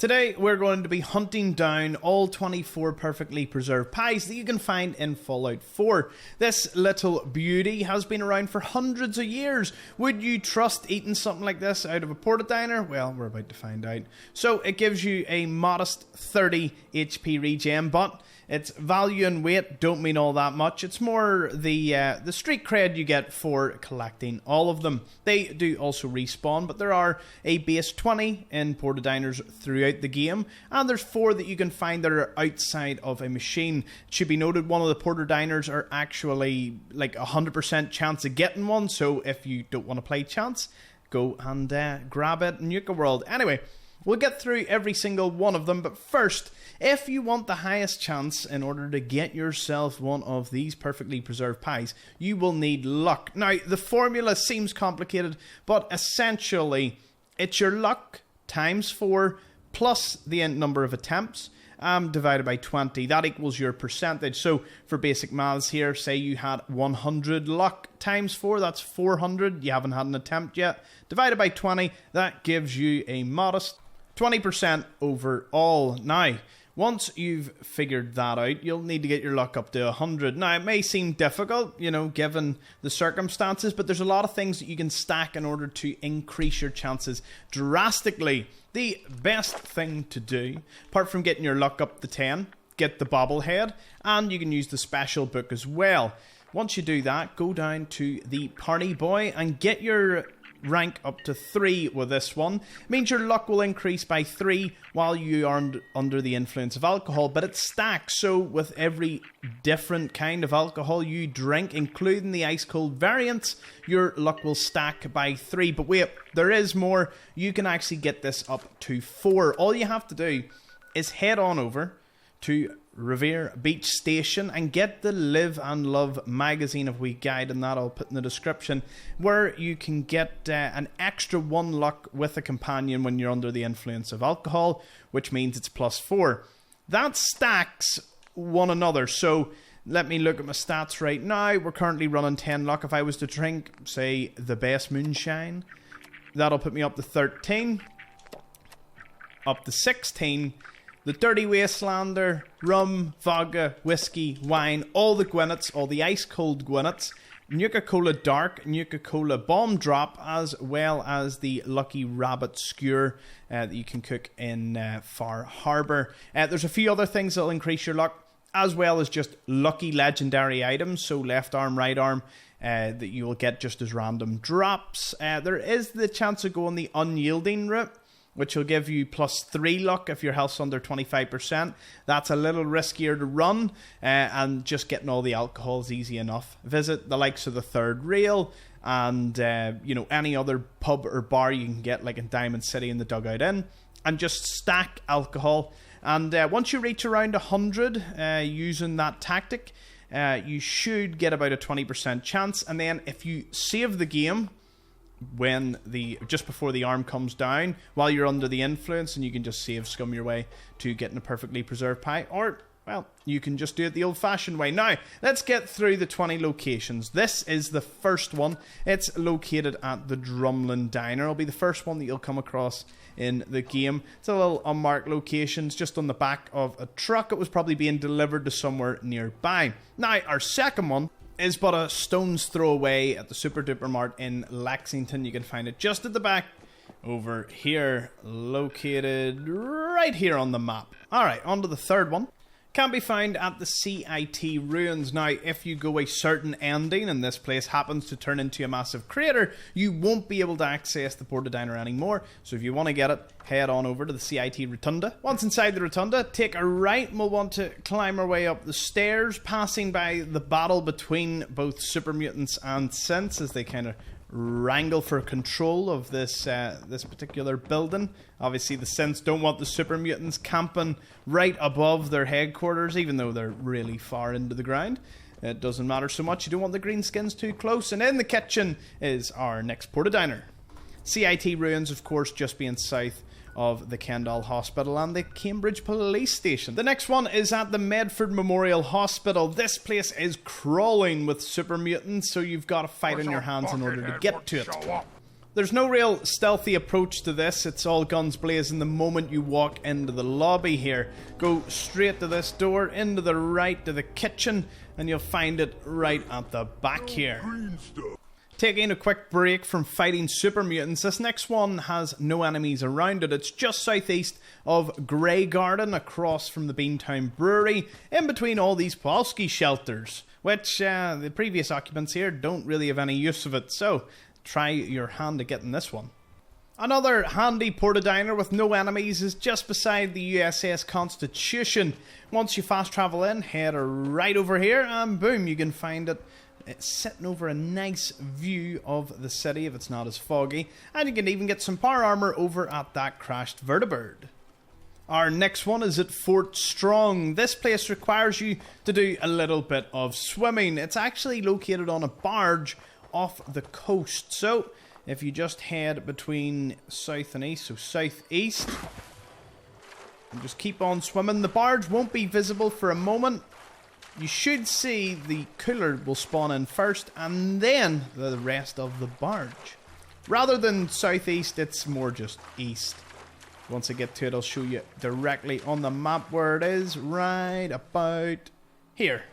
Today we're going to be hunting down all 24 perfectly preserved pies that you can find in Fallout 4. This little beauty has been around for hundreds of years. Would you trust eating something like this out of a porta-diner? Well, we're about to find out. So it gives you a modest 30 HP regen, but its value and weight don't mean all that much. It's more the street cred you get for collecting all of them. They do also respawn, but there are a base 20 in porta-diners throughout the game, and there's 4 that you can find that are outside of a machine. It should be noted one of the porta-diners are actually like 100% chance of getting one, so if you don't want to play chance, go and grab it in Nuka-World. Anyway, we'll get through every single one of them, but first, if you want the highest chance in order to get yourself one of these perfectly preserved pies, you will need luck. Now, the formula seems complicated, but essentially, it's your luck times 4 plus the number of attempts divided by 20. That equals your percentage. So, for basic maths here, say you had 100 luck times 4, that's 400. You haven't had an attempt yet. Divided by 20, that gives you a modest 20% overall. Now, once you've figured that out, you'll need to get your luck up to 100. Now, it may seem difficult, given the circumstances, but there's a lot of things that you can stack in order to increase your chances drastically. The best thing to do, apart from getting your luck up to 10, get the bobblehead, and you can use the special book as well. Once you do that, go down to the party boy and get your rank up to 3 with this one. It means your luck will increase by 3 while you are under the influence of alcohol, but it stacks, so with every different kind of alcohol you drink, including the ice cold variants, your luck will stack by 3. But wait, there is more. You can actually get this up to 4. All you have to do is head on over to Revere Beach Station and get the Live and Love magazine of Week Guide, and that I'll put in the description, where you can get an extra 1 luck with a companion when you're under the influence of alcohol, which means it's plus 4. That stacks one another, so let me look at my stats right now. We're currently running 10 luck. If I was to drink, say, the best moonshine, that'll put me up to 13, up to 16, the Dirty Wastelander, rum, vodka, whiskey, wine, all the Gwinnets, all the ice-cold Gwinnets, Nuka-Cola Dark, Nuka-Cola Bomb Drop, as well as the Lucky Rabbit Skewer that you can cook in Far Harbour. There's a few other things that will increase your luck, as well as just lucky legendary items, so left arm, right arm, that you will get just as random drops. There is the chance of going the unyielding route, which will give you plus 3 luck if your health's under 25%. That's a little riskier to run, and just getting all the alcohol is easy enough. Visit the likes of the Third Rail and any other pub or bar you can get, like in Diamond City and the Dugout Inn, and just stack alcohol. And once you reach around 100 using that tactic, you should get about a 20% chance. And then if you save the game when just before the arm comes down, while you're under the influence, and you can just save scum your way to getting a perfectly preserved pie, or well, you can just do it the old-fashioned way. Now, let's get through the 20 locations. This is the first one. It's located at the Drumlin Diner. It'll be the first one that you'll come across in the game. It's a little unmarked locations just on the back of a truck. It was probably being delivered to somewhere nearby. Now, our second one is but a stone's throw away at the Super Duper Mart in Lexington. You can find it just at the back over here, located right here on the map. Alright, on to the third one. Can be found at the CIT ruins. Now, if you go a certain ending and this place happens to turn into a massive crater, you won't be able to access the porta-diner anymore. So if you want to get it, head on over to the CIT Rotunda. Once inside the Rotunda, take a right and we'll want to climb our way up the stairs, passing by the battle between both super mutants and synths as they kind of wrangle for control of this particular building. Obviously, the synths don't want the super mutants camping right above their headquarters, even though they're really far into the ground. It doesn't matter so much. You don't want the greenskins too close. And in the kitchen is our next porta-diner. CIT ruins, of course, just being south of the Kendall Hospital and the Cambridge Police Station. The next one is at the Medford Memorial Hospital. This place is crawling with super mutants, so you've got to fight on your hands in order to get to it. There's no real stealthy approach to this, it's all guns blazing the moment you walk into the lobby here. Go straight to this door, into the right to the kitchen, and you'll find it right at the back here. Taking a quick break from fighting super mutants, this next one has no enemies around it. It's just southeast of Graygarden, across from the Beantown Brewery, in between all these Polski shelters, which the previous occupants here don't really have any use of it, so try your hand at getting this one. Another handy porta-diner with no enemies is just beside the USS Constitution. Once you fast travel in, head right over here, and boom, you can find it. It's sitting over a nice view of the city if it's not as foggy, and you can even get some power armor over at that crashed vertibird. Our next one is at Fort Strong. This place requires you to do a little bit of swimming. It's actually located on a barge off the coast, so if you just head between south and east, so southeast, and just keep on swimming, the barge won't be visible for a moment. You should see the cooler will spawn in first and then the rest of the barge. Rather than southeast, it's more just east. Once I get to it, I'll show you directly on the map where it is, right about here.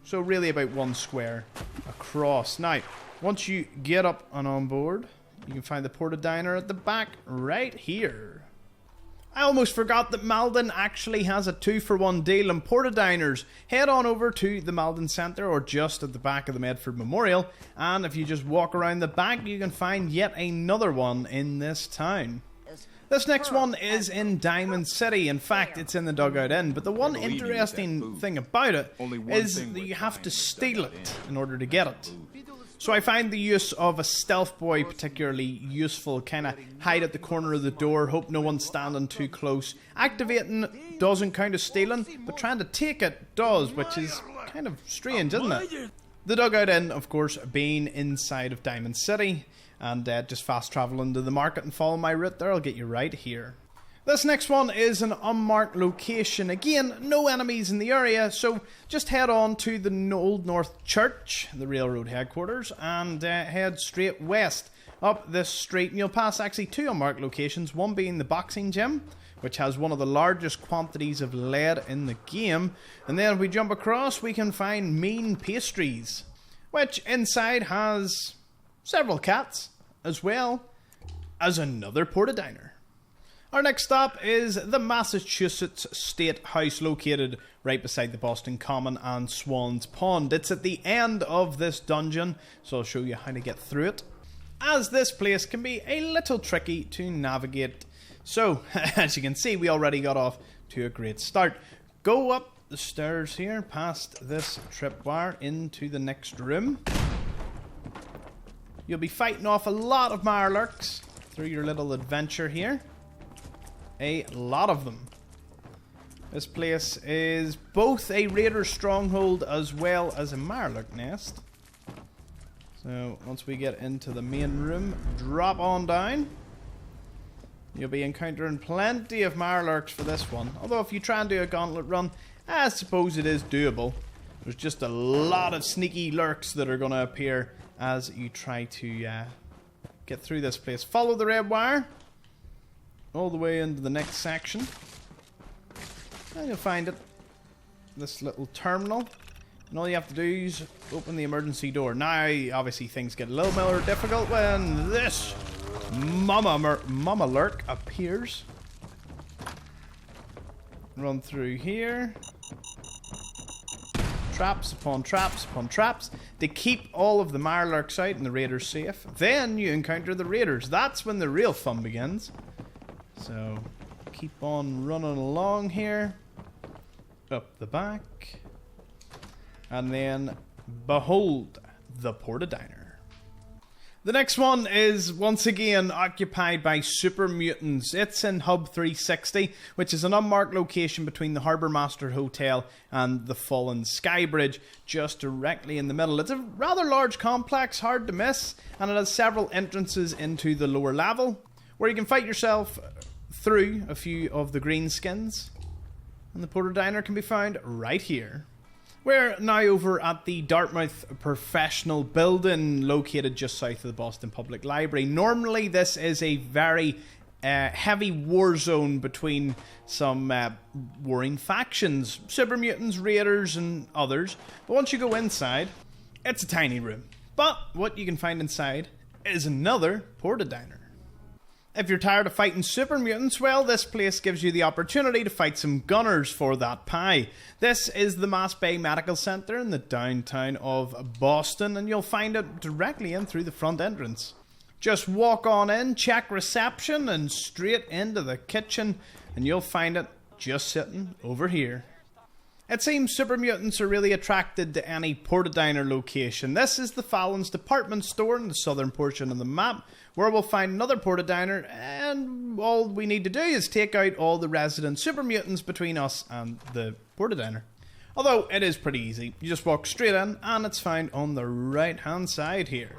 So really about one square across. Now, once you get up and on board, you can find the porta-diner at the back right here. I almost forgot that Malden actually has a 2-for-1 deal on porta-diners. Head on over to the Malden Centre or just at the back of the Medford Memorial, and if you just walk around the back, you can find yet another one in this town. This next one is in Diamond City. In fact, it's in the Dugout Inn, but the one interesting thing about it is that you have to steal it in order to get it. So I find the use of a stealth boy particularly useful. Kind of hide at the corner of the door, hope no one's standing too close. Activating doesn't count as stealing, but trying to take it does, which is kind of strange, isn't it? The Dugout Inn, of course, being inside of Diamond City, and just fast travel into the market and follow my route there, I'll get you right here. This next one is an unmarked location. Again, no enemies in the area, so just head on to the Old North Church, the railroad headquarters, and head straight west up this street, and you'll pass actually 2 unmarked locations, one being the boxing gym, which has one of the largest quantities of lead in the game, and then if we jump across, we can find Mean Pastries, which inside has several cats, as well as another porta-diner. Our next stop is the Massachusetts State House, located right beside the Boston Common and Swan's Pond. It's at the end of this dungeon, so I'll show you how to get through it, as this place can be a little tricky to navigate. So, as you can see, we already got off to a great start. Go up the stairs here, past this tripwire, into the next room. You'll be fighting off a lot of Mirelurks through your little adventure here. A lot of them. This place is both a raider stronghold as well as a Mirelurk nest. So once we get into the main room, drop on down. You'll be encountering plenty of Mirelurks for this one. Although if you try and do a gauntlet run, I suppose it is doable. There's just a lot of sneaky lurks that are going to appear as you try to get through this place. Follow the red wire all the way into the next section, and you'll find it, this little terminal, and all you have to do is open the emergency door. Now obviously things get a little more difficult when this mama lurk appears. Run through here, traps upon traps upon traps to keep all of the Mirelurks out and the raiders safe. Then you encounter the raiders. That's when the real fun begins. So, keep on running along here, up the back, and then behold the porta-diner. The next one is once again occupied by super mutants. It's in Hub 360, which is an unmarked location between the Harbour Master Hotel and the Fallon Sky Bridge, just directly in the middle. It's a rather large complex, hard to miss, and it has several entrances into the lower level, where you can fight yourself through a few of the greenskins, and the porta-diner can be found right here. We're now over at the Dartmouth Professional Building, located just south of the Boston Public Library. Normally this is a very heavy war zone between some warring factions, super mutants, raiders and others. But once you go inside, it's a tiny room. But what you can find inside is another porta-diner. If you're tired of fighting super mutants, well, this place gives you the opportunity to fight some gunners for that pie. This is the Mass Bay Medical Centre in the downtown of Boston, and you'll find it directly in through the front entrance. Just walk on in, check reception, and straight into the kitchen, and you'll find it just sitting over here. It seems super mutants are really attracted to any porta-diner location. This is the Fallon's department store in the southern portion of the map, where we'll find another porta-diner, and all we need to do is take out all the resident super mutants between us and the porta-diner. Although it is pretty easy. You just walk straight in, and it's found on the right hand side here.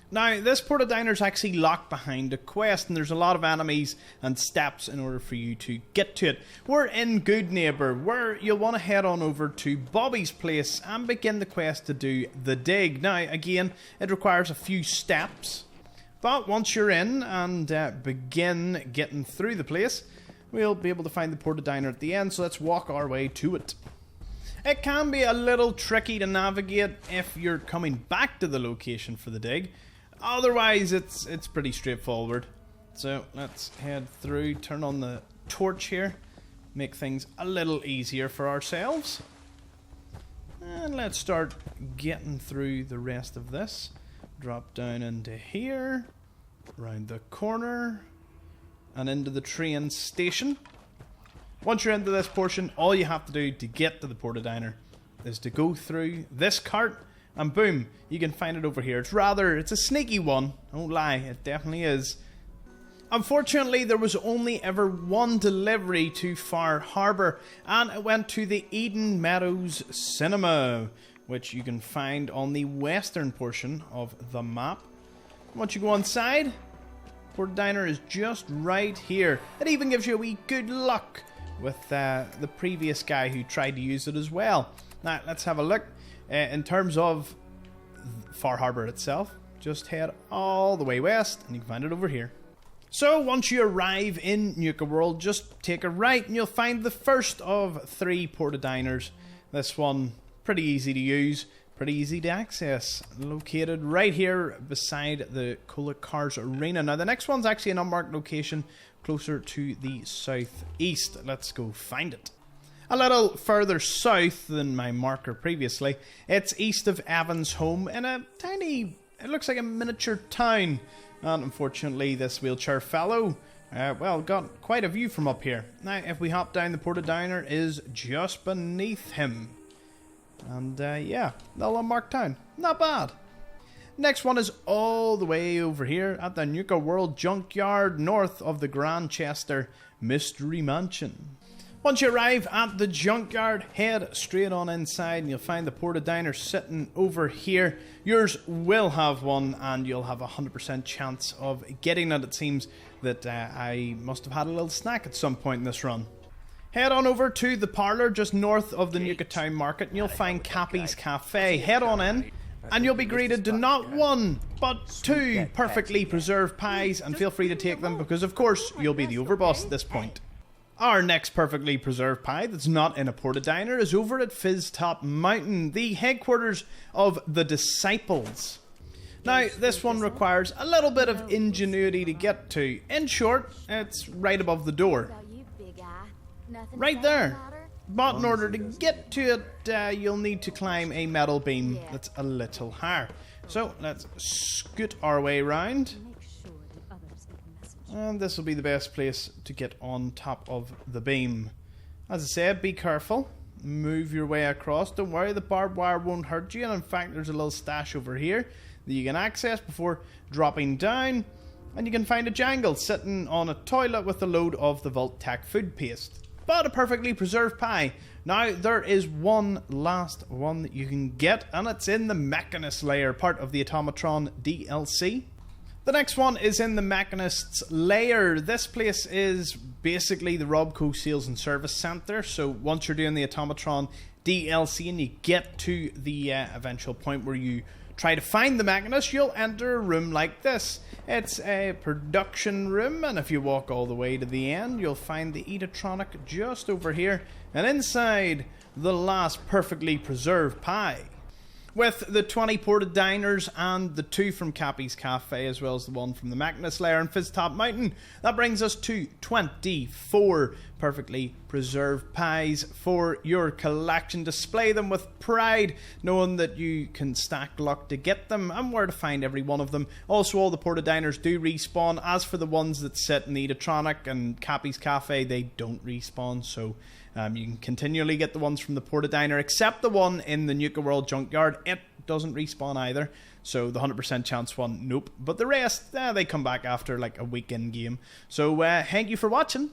Now, this porta-diner is actually locked behind a quest, and there's a lot of enemies and steps in order for you to get to it. We're in Good Neighbour, where you'll want to head on over to Bobby's place and begin the quest to do the dig. Now, again, it requires a few steps, but once you're in and begin getting through the place, we'll be able to find the porta-diner at the end, so let's walk our way to it. It can be a little tricky to navigate if you're coming back to the location for the dig. Otherwise, it's pretty straightforward. So let's head through, turn on the torch here, make things a little easier for ourselves. And let's start getting through the rest of this. Drop down into here, round the corner, and into the train station. Once you're into this portion, all you have to do to get to the porta-diner is to go through this cart, and boom, you can find it over here. It's a sneaky one, I won't lie, it definitely is. Unfortunately, there was only ever one delivery to Far Harbour, and it went to the Eden Meadows Cinema, which you can find on the western portion of the map. Once you go inside, porta-diner is just right here. It even gives you a wee good luck with the previous guy who tried to use it as well. Now, let's have a look. In terms of Far Harbour itself, just head all the way west and you can find it over here. So once you arrive in Nuka-World, just take a right and you'll find the first of 3 porta-diners. This one, pretty easy to use, pretty easy to access. Located right here beside the Cola Cars Arena. Now the next one's actually an unmarked location closer to the southeast. Let's go find it. A little further south than my marker previously, it's east of Evan's home in a tiny, it looks like a miniature town. And unfortunately this wheelchair fellow, got quite a view from up here. Now if we hop down, the porta-diner is just beneath him. And yeah, little unmarked town, not bad. Next one is all the way over here at the Nuka-World junkyard north of the Grandchester Mystery Mansion. Once you arrive at the junkyard, head straight on inside and you'll find the porta-diner sitting over here. Yours will have one and you'll have a 100% chance of getting it. It seems that I must have had a little snack at some point in this run. Head on over to the parlour just north of the Nuka Town Market and you'll find Cappy's Cafe. Head on in and you'll be greeted to not 1 but 2 perfectly preserved pies, and feel free to take them because of course you'll be the overboss at this point. Our next perfectly preserved pie that's not in a porta-diner is over at Fizz Top Mountain, the headquarters of the Disciples. Now, this one requires a little bit of ingenuity to get to. In short, it's right above the door. Right there. But in order to get to it, you'll need to climb a metal beam that's a little higher. So, let's scoot our way around. And this will be the best place to get on top of the beam. As I said, be careful. Move your way across. Don't worry, the barbed wire won't hurt you. And in fact, there's a little stash over here that you can access before dropping down. And you can find a jangle sitting on a toilet with a load of the Vault Tech food paste. But a perfectly preserved pie. Now, there is one last one that you can get, and it's in the Mechanist layer, part of the Automatron DLC. The next one is in the Mechanist's lair. This place is basically the Robco Sales and Service Centre. So once you're doing the Automatron DLC and you get to the eventual point where you try to find the Mechanist, you'll enter a room like this. It's a production room, and if you walk all the way to the end, you'll find the Eatatronic just over here, and inside, the last perfectly preserved pie. With the 20 ported diners and the 2 from Cappy's Cafe, as well as the 1 from the Mechanist Lair and Fizztop Mountain, that brings us to 24 perfectly preserved pies for your collection. Display them with pride, knowing that you can stack luck to get them and where to find every one of them. Also, all the ported diners do respawn. As for the ones that sit in the Eatatronic and Cappy's Cafe, they don't respawn, so you can continually get the ones from the ported diner, except the one in the Nuka-World junkyard. It doesn't respawn either, so the 100% chance one, nope. But the rest, they come back after like a week in game. So thank you for watching.